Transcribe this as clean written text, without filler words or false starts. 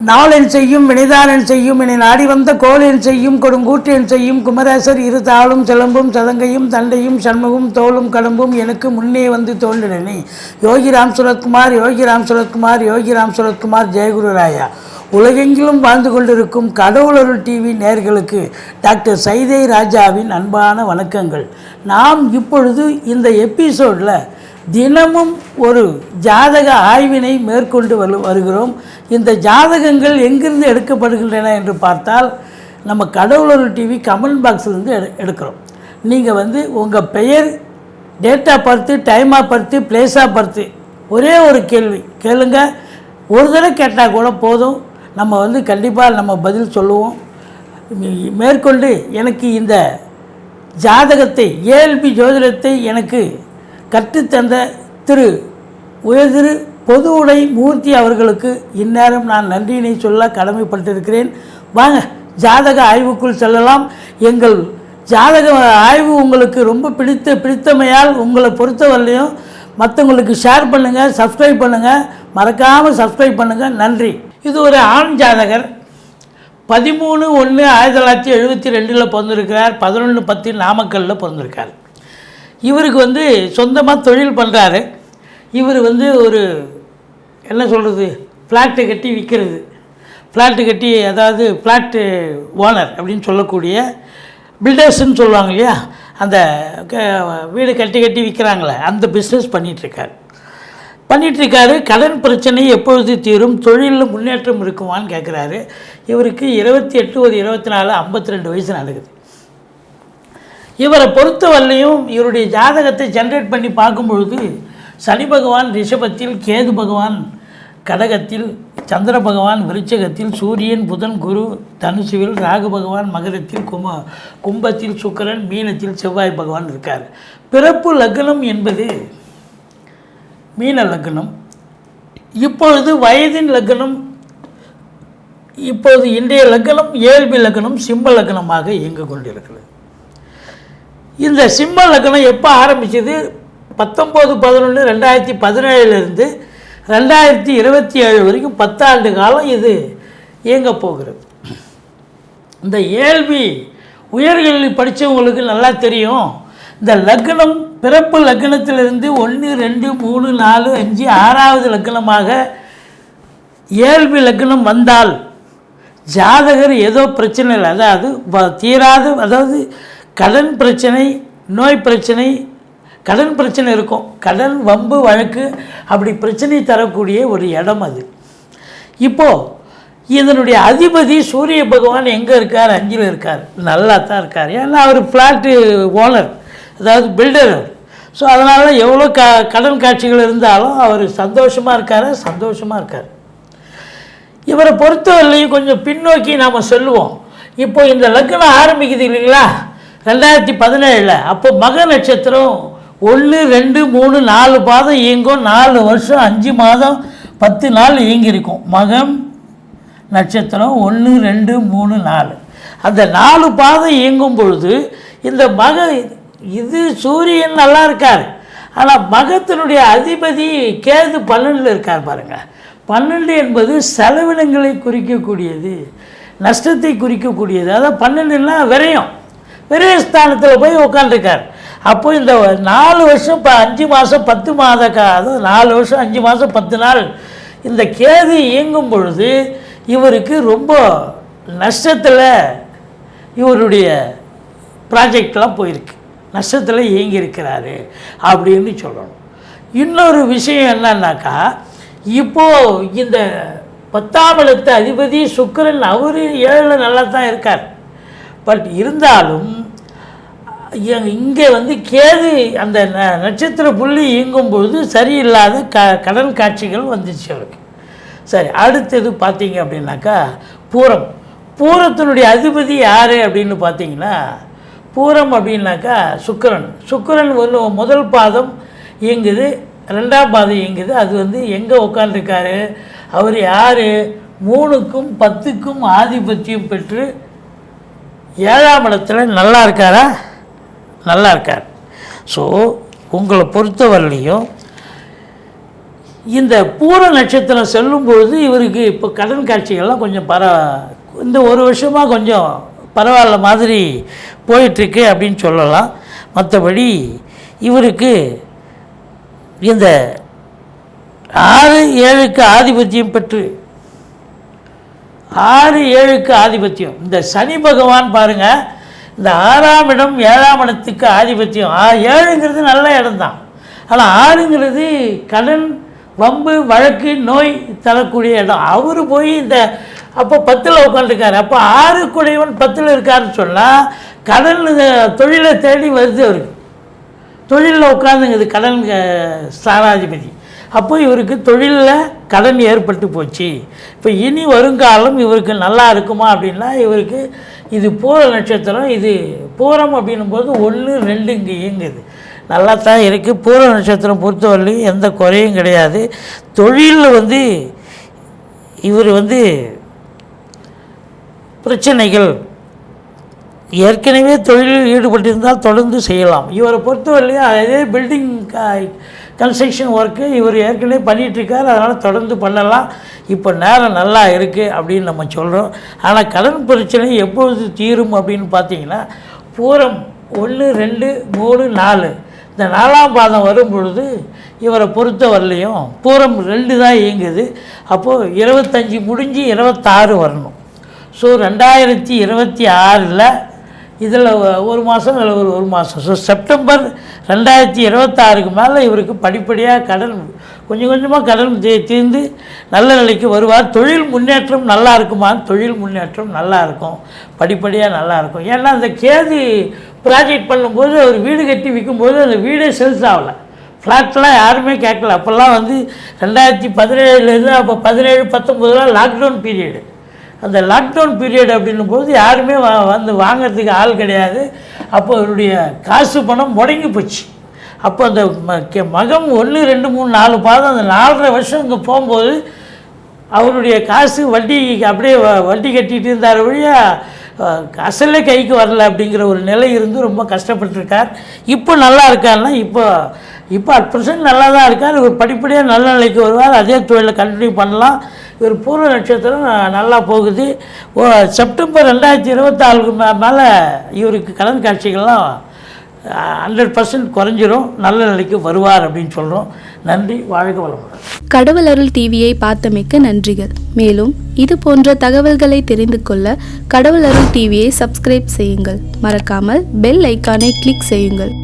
நாளென் செய்யும் வினைதானன் செய்யும் என நாடி வந்த கோளென் செய்யும் கொடுங்கூற்றென் செய்யும் குமரேசர் இரு தாளும் சிலம்பும் சதங்கையும் தண்டையும் சண்முகம் தோளும் கடம்பும் எனக்கு முன்னே வந்து தோன்றினே. யோகிராம் சுரத்குமார் யோகிராம் சுரத்குமார் யோகிராம் சுரத்குமார் ஜெயகுருராயா. உலகெங்கிலும் வாழ்ந்து கொண்டிருக்கும் கடவுளருள் டிவி நேயர்களுக்கு டாக்டர் சைதை ராஜாவின் அன்பான வணக்கங்கள். நாம் இப்பொழுது இந்த எபிசோடில் தினமும் ஒரு ஜாதக ஆய்வினை மேற்கொண்டு வருகிறோம். இந்த ஜாதகங்கள் எங்கிருந்து எடுக்கப்படுகின்றன என்று பார்த்தால் நம்ம கடவுளருள் டிவி கமெண்ட் பாக்ஸ்லேருந்து எடுக்கிறோம். நீங்கள் உங்கள் பெயர், date of birth, time of birth, place of birth ஒரே ஒரு கேள்வி கேளுங்க. ஒரு தடவை கேட்டால் கூட போதும். நம்ம கண்டிப்பாக நம்ம பதில் சொல்லுவோம். மேற்கொண்டு எனக்கு இந்த ஜாதகத்தை ஏஎல்பி ஜோதிடத்தை எனக்கு கற்றுத்தந்த உயர்திரு பொது உடை மூர்த்தி அவர்களுக்கு இந்நேரம் நான் நன்றியினை சொல்ல கடமைப்பட்டிருக்கிறேன். வாங்க ஜாதக ஆய்வுக்குள் செல்லலாம். எங்கள் ஜாதக ஆய்வு உங்களுக்கு ரொம்ப பிடித்தமையால் உங்களை பொறுத்தவரையிலையும் மற்றவங்களுக்கு ஷேர் பண்ணுங்கள், சப்ஸ்கிரைப் பண்ணுங்கள், மறக்காமல் சப்ஸ்கிரைப் பண்ணுங்கள். நன்றி. இது ஒரு ஆண் ஜாதகர். 13/1/1972 பிறந்திருக்கிறார். 11/10 நாமக்கல்லில் பிறந்திருக்கார். இவருக்கு சொந்தமாக தொழில் பண்ணுறாரு. இவர் ஒரு என்ன சொல்கிறது, ஃப்ளாட்டு கட்டி விற்கிறது, ஃப்ளாட்டு கட்டி, அதாவது ஃப்ளாட்டு ஓனர் அப்படின்னு சொல்லக்கூடிய பில்டர்ஸ்ன்னு சொல்லுவாங்க இல்லையா, அந்த வீடு கட்டி விற்கிறாங்களே அந்த பிஸ்னஸ் பண்ணிகிட்ருக்காரு. கடன் பிரச்சனை எப்பொழுது தீரும், தொழிலில் முன்னேற்றம் இருக்குமான்னு கேட்குறாரு. இவருக்கு 28/1/24 52 வயசு நடக்குது. இவரை பொறுத்தவரையிலையும் இவருடைய ஜாதகத்தை ஜென்ரேட் பண்ணி பார்க்கும்பொழுது சனி பகவான் ரிஷபத்தில், கேது பகவான் கடகத்தில், சந்திர பகவான் விருச்சகத்தில், சூரியன் புதன் குரு தனுசுவில், ராகு பகவான் மகரத்தில், கும்பத்தில், சுக்கிரன் மீனத்தில், செவ்வாய் பகவான் இருக்கார். பிறப்பு லக்னம் என்பது மீன லக்னம். இப்பொழுது வயதின் லக்னம், இப்பொழுது இன்றைய லக்னம் ஏழ்பி லக்னம் சிம்ம லக்னமாக இயங்க கொண்டிருக்கிறது. இந்த சிம்ம லக்னம் எப்போ ஆரம்பிச்சது? 19/11/2017 2027 வரைக்கும் 10 ஆண்டு காலம் இது இயங்க போகிறது. இந்த ஏழ்வி உயர்கல்வி படித்தவங்களுக்கு நல்லா தெரியும். இந்த லக்னம், பிறப்பு லக்னத்திலிருந்து 1, 2, 3, 4, 5 6வது லக்னமாக ஏழ்வி லக்னம் வந்தால் ஜாதகர் ஏதோ பிரச்சனை இல்லை, அதாவது தீராத, அதாவது கடன் பிரச்சனை, நோய் பிரச்சனை, கடன் பிரச்சனை இருக்கும், கடன் வம்பு வழக்கு அப்படி பிரச்சனை தரக்கூடிய ஒரு இடம் அது. இப்போது இதனுடைய அதிபதி சூரிய பகவான் எங்கே இருக்கார்? 5ல் இருக்கார். நல்லா தான் இருக்கார். ஏன்னா அவர் ஃப்ளாட்டு ஓனர், அதாவது பில்டர். ஸோ அதனால் எவ்வளோ கடன் காட்சிகள் இருந்தாலும் அவர் சந்தோஷமாக இருக்கார். இவரை பொறுத்தவரையிலையும் கொஞ்சம் பின்னோக்கி நாம் சொல்லுவோம். இப்போ இந்த லக்னம் ஆரம்பிக்குது இல்லைங்களா 2017. அப்போ மக நட்சத்திரம் 1, 2, 3, 4 பாதம் இயங்கும். 4 வருஷம் 5 மாதம் 10 நாள் இயங்கியிருக்கும். மகம் நட்சத்திரம் 1, 2, 3, 4 அந்த 4 பாதம் இயங்கும் பொழுது இந்த இது சூரியன் நல்லா இருக்கார். ஆனால் மகத்தினுடைய அதிபதி கேது 12ல் இருக்கார். பாருங்கள், 12 என்பது செலவினங்களை குறிக்கக்கூடியது, நஷ்டத்தை குறிக்கக்கூடியது. அதாவது 12ன்னா விரயஸ்தானத்தில் போய் உட்காந்துருக்கார். அப்போ இந்த 4 வருஷம் 5 மாதம் 10 மாத அதாவது 4 வருஷம் 5 மாதம் 10 நாள் இந்த கேது இயங்கும் பொழுது இவருக்கு ரொம்ப நஷ்டத்தில் இவருடைய ப்ராஜெக்ட்லாம் போயிருக்கு, நஷ்டத்தில் இயங்கியிருக்கிறாரு அப்படின்னு சொல்லணும். இன்னொரு விஷயம் என்னன்னாக்கா, இப்போது இந்த 10ஆம் இடத்து அதிபதி சுக்கிரன் அவர் 7ல் நல்லா தான் இருக்கார். பட் இருந்தாலும் இங்கே கேது அந்த நட்சத்திர புள்ளி இயங்கும்பொழுது சரியில்லாத கடன் காட்சிகள் வந்துச்சு அவருக்கு. சரி, அடுத்தது பார்த்தீங்க அப்படின்னாக்கா பூரத்தினுடைய அதிபதி யார் அப்படின்னு பார்த்தீங்கன்னா, பூரம் அப்படின்னாக்கா சுக்கிரன் முதல் பாதம் இயங்குது, 2ஆம் பாதம் இயங்குது. அது எங்கே உட்காந்துருக்காரு? அவர் யார்? 3க்கும் 10க்கும் ஆதிபத்தியம் பெற்று 7ஆம் இடத்துல நல்லா இருக்காரா? நல்லா இருக்கார். ஸோ உங்களை பொறுத்தவரையிலையும் இந்த பூர நட்சத்திரம் செல்லும்பொழுது இவருக்கு இப்போ கடன் காட்சிகள்லாம் கொஞ்சம் இந்த ஒரு வருஷமாக கொஞ்சம் பரவாயில்ல மாதிரி போயிட்டுருக்கு அப்படின்னு சொல்லலாம். மற்றபடி இவருக்கு இந்த 6-7க்கு ஆதிபத்தியம் பெற்று 6-7க்கு ஆதிபத்தியம் இந்த சனி பகவான் பாருங்கள், இந்த 6ஆம் இடம் 7ஆம் இடத்துக்கு ஆதிபத்தியம். 7ங்கிறது நல்ல இடம்தான், ஆனால் 6ங்கிறது கடன், வம்பு, வழக்கு, நோய் தரக்கூடிய இடம். அவர் போய் இந்த அப்போ 10ல் உட்காந்துருக்காரு. அப்போ 6 குடையவன் 10ல் இருக்காருன்னு சொன்னால் கடன் தொழிலை தேடி வருது. அவருக்கு தொழிலில் உட்காந்துங்குது கடன் ஸ்தானாதிபதி. அப்போ இவருக்கு தொழிலில் கடன் ஏற்பட்டு போச்சு. இப்போ இனி வருங்காலம் இவருக்கு நல்லா இருக்குமா அப்படின்னா, இவருக்கு இது பூர நட்சத்திரம், இது பூரம் அப்படின்னும்போது 1-2 இங்கே இயங்குது, நல்லா தான் இருக்குது. பூர நட்சத்திரம் பொறுத்தவரையிலும் எந்த குறையும் கிடையாது. தொழிலில் இவர் பிரச்சனைகள் ஏற்கனவே தொழிலில் ஈடுபட்டிருந்தால் தொடர்ந்து செய்யலாம். இவரை பொறுத்தவரையிலையும் அதே பில்டிங் கன்ஸ்ட்ரக்ஷன் ஒர்க்கு இவர் ஏற்கனவே பண்ணிகிட்ருக்கார், அதனால் தொடர்ந்து பண்ணலாம். இப்போ நேரம் நல்லா இருக்குது அப்படின்னு நம்ம சொல்கிறோம். ஆனால் கடன் பிரச்சனை எப்பொழுது தீரும் அப்படின்னு பார்த்தீங்கன்னா, பூரம் 1, 2, 3, 4 இந்த 4ஆம் பாதம் வரும் பொழுது இவரை பொறுத்தவரையிலையும் பூரம் 2 தான் இயங்குது. அப்போது 25 முடிஞ்சு 26 வரணும். ஸோ 2026 இதில் ஒரு மாதம், அதில் ஒரு மாதம். ஸோ செப்டம்பர் 2026க்கு மேலே இவருக்கு படிப்படியாக கடன் கொஞ்சம் கொஞ்சமாக கடன் தீர்ந்து நல்ல நிலைக்கு வருவார். தொழில் முன்னேற்றம் நல்லா இருக்குமா? தொழில் முன்னேற்றம் நல்லா இருக்கும், படிப்படியாக நல்லா இருக்கும். ஏன்னா அந்த கேது ப்ராஜெக்ட் பண்ணும்போது அவர் வீடு கட்டி விற்கும்போது அந்த வீடே சேல்ஸ் ஆகலை, ஃப்ளாட்லாம் யாருமே கேட்கல. அப்போல்லாம் 2017 அப்போ 17-19 லாக்டவுன் பீரியடு. அந்த லாக்டவுன் பீரியட் அப்படின்னும் போது யாருமே வாங்கிறதுக்கு ஆள் கிடையாது. அப்போ அவருடைய காசு பணம் முடங்கி போச்சு. அப்போ அந்த மகம் 1, 2, 3, 4 பாதம் அந்த 4.5 வருஷம் இங்கே போகும்போது அவருடைய காசு வட்டி அப்படியே வட்டி கட்டிகிட்டு இருந்தார் வழியாக அசலே கைக்கு வரல அப்படிங்கிற ஒரு நிலை இருந்து ரொம்ப கஷ்டப்பட்டுருக்கார். இப்போ நல்லா இருக்காருன்னா இப்போ அட் ப்ரெசென்ட் நல்லா தான் இருக்கார். இவர் படிப்படியாக நல்ல நிலைக்கு வருவார், அதே தொழிலை கண்டினியூ பண்ணலாம். இவர் பூர்வ நட்சத்திரம் நல்லா போகுது. செப்டம்பர் 2024க்கு மேலே இவருக்கு கடன் காட்சிகள்லாம் 100% குறைஞ்சிரும், நல்ல நிலைக்கு வருவார் அப்படின்னு சொல்கிறோம். நன்றி, வாழ்க வளமுடன். கடவுள் அருள் டிவியை பார்த்தமைக்கு நன்றிகள். மேலும் இது போன்ற தகவல்களை தெரிந்து கொள்ள கடவுள் அருள் டிவியை சப்ஸ்கிரைப் செய்யுங்கள். மறக்காமல் பெல் ஐக்கானை கிளிக் செய்யுங்கள்.